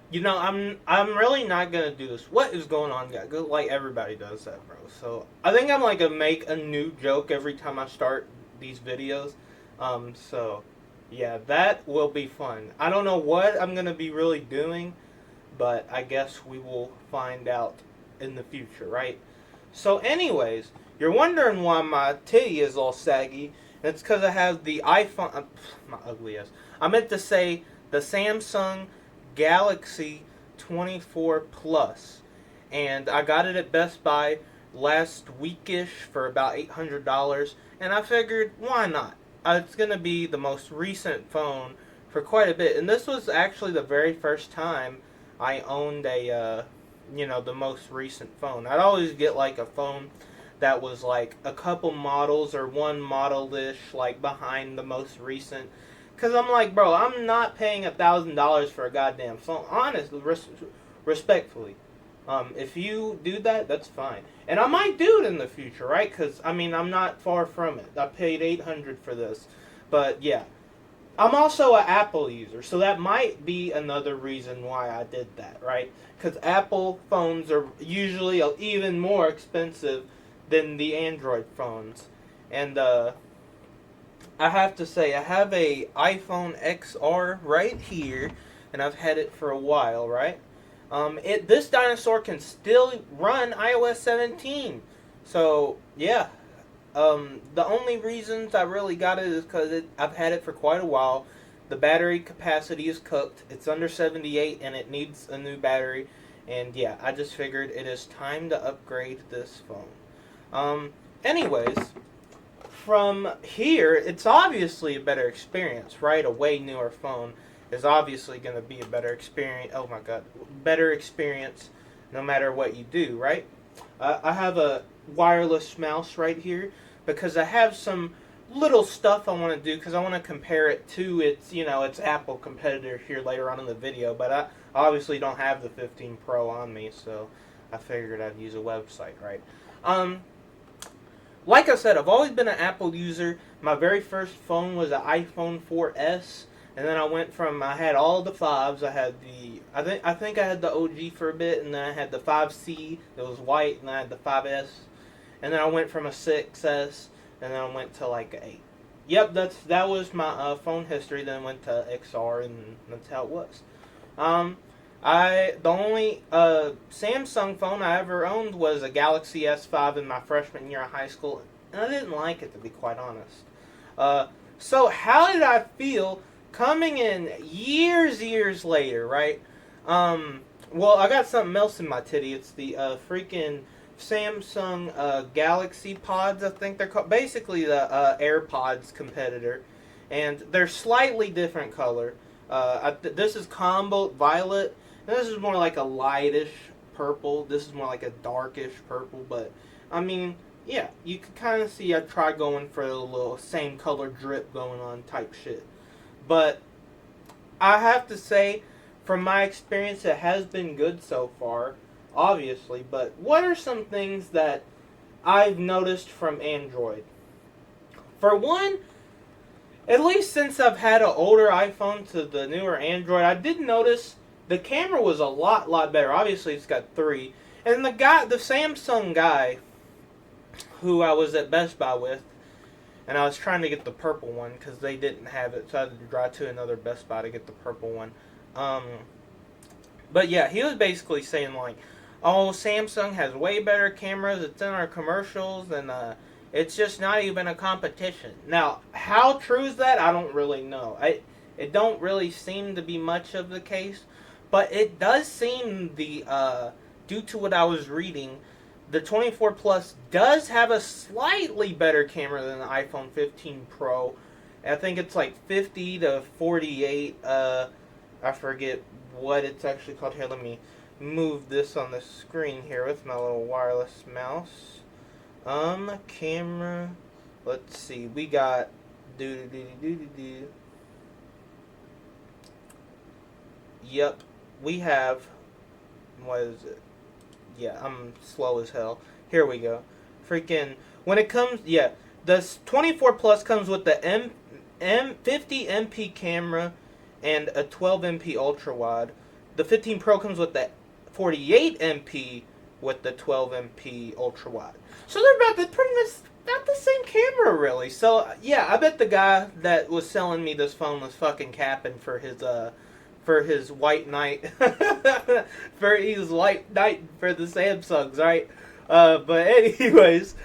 You know, I'm really not gonna do this. What is going on, guys? Like everybody does that, bro. So I think I'm like gonna make a new joke every time I start these videos. So yeah, that will be fun. I don't know what I'm gonna be really doing, but I guess we will find out in the future, right? So, anyways, you're wondering why my titty is all saggy. And it's because I have the iPhone. My ugly ass. I meant to say the Samsung Galaxy 24 Plus, and I got it at Best Buy last weekish for about $800, and I figured why not? It's gonna be the most recent phone for quite a bit, and this was actually the very first time I owned the most recent phone. I'd always get like a phone that was like a couple models or one model-ish like behind the most recent. Cause I'm like, bro, I'm not paying $1,000 for a goddamn phone. Honestly, respectfully, if you do that, that's fine, and I might do it in the future, right? Cause I mean, I'm not far from it. I paid 800 for this, but yeah, I'm also an Apple user, so that might be another reason why I did that, right? Because Apple phones are usually even more expensive than the Android phones. And I have to say, I have a iPhone XR right here, and I've had it for a while, right? This dinosaur can still run iOS 17. So yeah, the only reasons I really got it is because I've had it for quite a while. The battery capacity is cooked. It's under 78 and it needs a new battery. And yeah, I just figured it is time to upgrade this phone. Anyways, from here, it's obviously a better experience, right? A way newer phone is obviously going to be a better experience. Oh my god, better experience no matter what you do, right? I have a wireless mouse right here because I have some little stuff I want to do because I want to compare it to its Apple competitor here later on in the video. But I obviously don't have the 15 Pro on me, so I figured I'd use a website, right? Um, like I said, I've always been an Apple user. My very first phone was an iPhone 4S, and then I had all the fives. I think I had the OG for a bit, and then I had the 5C that was white, and I had the 5S, and then I went from a 6S, and then I went to like a 8. Yep, that was my phone history. Then went to XR, and that's how it was. Um, the only Samsung phone I ever owned was a Galaxy S5 in my freshman year of high school, and I didn't like it, to be quite honest. So how did I feel coming in years later, right? Well, I got something else in my titty. It's the freaking Samsung Galaxy Pods, I think they're called. Basically, the AirPods competitor, and they're slightly different color. This is combo violet. This is more like a lightish purple. This is more like a darkish purple. But I mean, yeah, you can kind of see I tried going for a little same color drip going on type shit. But I have to say, from my experience, it has been good so far, obviously. But what are some things that I've noticed from Android? For one, at least since I've had an older iPhone to the newer Android, I did notice the camera was a lot better. Obviously, it's got three, and the Samsung guy, who I was at Best Buy with, and I was trying to get the purple one because they didn't have it, so I had to drive to another Best Buy to get the purple one. Um, but yeah, he was basically saying like, "Oh, Samsung has way better cameras. It's in our commercials, and it's just not even a competition." Now, how true is that? I don't really know. It don't really seem to be much of the case, but it does seem due to what I was reading, the 24 Plus does have a slightly better camera than the iPhone 15 Pro. I think it's like 50 to 48. I forget what it's actually called. Here, let me move this on the screen here with my little wireless mouse. Camera. Let's see. We got do. Yep, we have. What is it? Yeah, I'm slow as hell. Here we go. Freaking when it comes, yeah, the 24 Plus comes with the 50 MP camera and a 12 MP ultra wide. the 15 Pro comes with the 48 MP with the 12 MP ultra wide. So they're pretty much about the same camera, really. So yeah, I bet the guy that was selling me this phone was fucking capping for his white knight, for his white knight for the Samsungs, right? But anyways,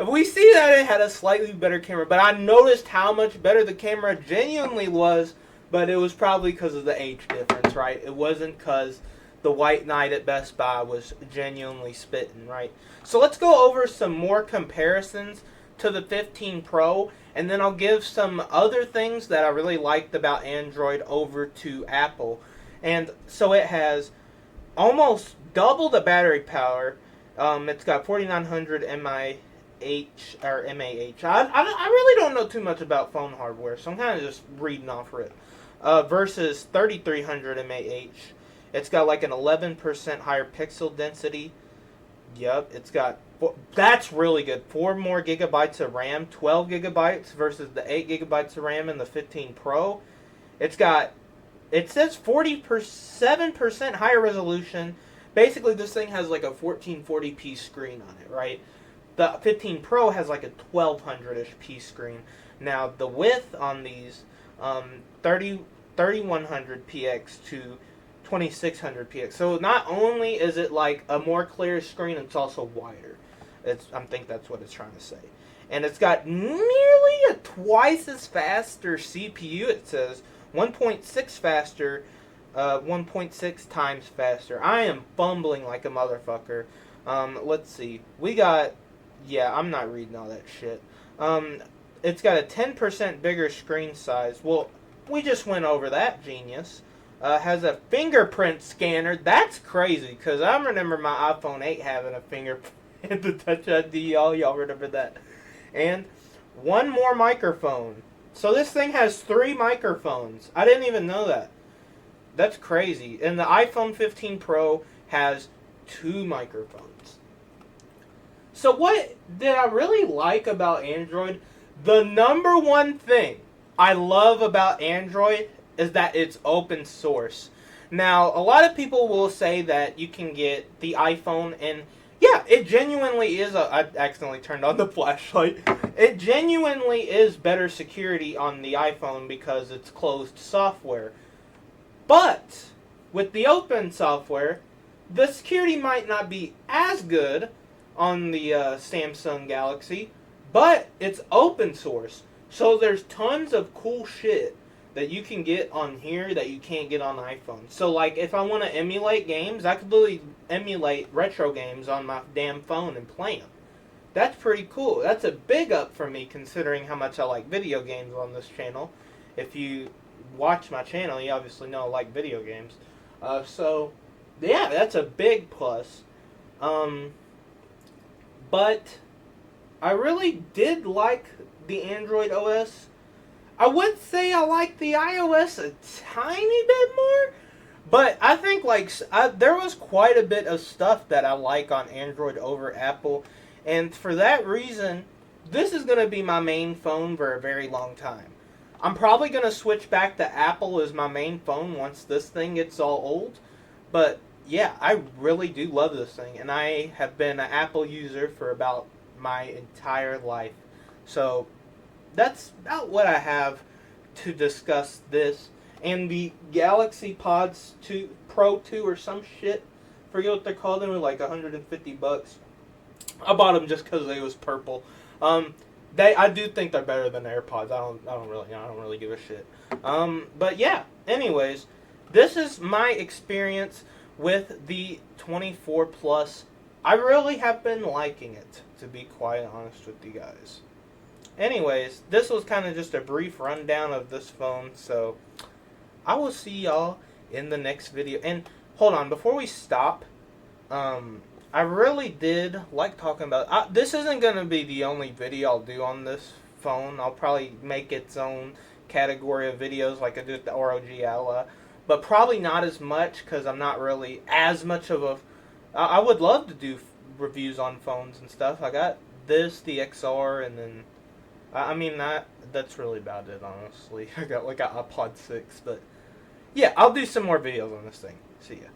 we see that it had a slightly better camera, but I noticed how much better the camera genuinely was. But it was probably because of the age difference, right? It wasn't because the white knight at Best Buy was genuinely spitting, right? So let's go over some more comparisons to the 15 Pro, and then I'll give some other things that I really liked about Android over to Apple. And so it has almost double the battery power. It's got 4900 mAh. I really don't know too much about phone hardware, so I'm kind of just reading off it. Versus 3300 mAh. It's got like an 11% higher pixel density. Yep, it's got, that's really good. 4 more gigabytes of RAM, 12 gigabytes versus the 8 gigabytes of RAM in the 15 Pro. It says 47% higher resolution. Basically, this thing has like a 1440p screen on it, right? The 15 Pro has like a 1200-ish p screen. Now, the width on these 3100px to 2600px. So not only is it like a more clear screen, it's also wider. I think that's what it's trying to say. And it's got nearly a twice as faster CPU. It says 1.6 faster, 1.6 times faster. I am fumbling like a motherfucker. Let's see. We got, yeah, I'm not reading all that shit. It's got a 10% bigger screen size. Well, we just went over that, genius. Has a fingerprint scanner. That's crazy, because I remember my iPhone 8 having a fingerprint to Touch ID. Y'all remember that. And one more microphone. So this thing has 3 microphones. I didn't even know that. That's crazy. And the iPhone 15 Pro has 2 microphones. So what did I really like about Android? The number one thing I love about Android is that it's open source. Now, a lot of people will say that you can get the iPhone, and yeah, it genuinely is. I accidentally turned on the flashlight. It genuinely is better security on the iPhone because it's closed software. But with the open software, the security might not be as good on the Samsung Galaxy, but it's open source. So there's tons of cool shit that you can get on here that you can't get on iPhone. So like if I want to emulate games, I could literally emulate retro games on my damn phone and play them. That's pretty cool. That's a big up for me considering how much I like video games on this channel. If you watch my channel, you obviously know I like video games. So yeah, that's a big plus. But I really did like the Android OS. I would say I like the iOS a tiny bit more, but I think like there was quite a bit of stuff that I like on Android over Apple, and for that reason, this is going to be my main phone for a very long time. I'm probably going to switch back to Apple as my main phone once this thing gets all old, but yeah, I really do love this thing, and I have been an Apple user for about my entire life. So that's about what I have to discuss this. And the Galaxy Pods 2 Pro 2 or some shit, forget what they're called, they were like $150. I bought them just because they was purple. I do think they're better than AirPods. I don't really give a shit. But yeah, anyways, this is my experience with the 24 Plus. I really have been liking it, to be quite honest with you guys. Anyways, this was kind of just a brief rundown of this phone, so I will see y'all in the next video. And hold on, before we stop, I really did like talking about, this isn't going to be the only video I'll do on this phone. I'll probably make its own category of videos like I did with the ROG Ally, but probably not as much because I'm not really as much of a, I would love to do reviews on phones and stuff. I got this, the XR, and then I mean, that's really about it, honestly. I got like an iPod 6, but yeah, I'll do some more videos on this thing. See ya.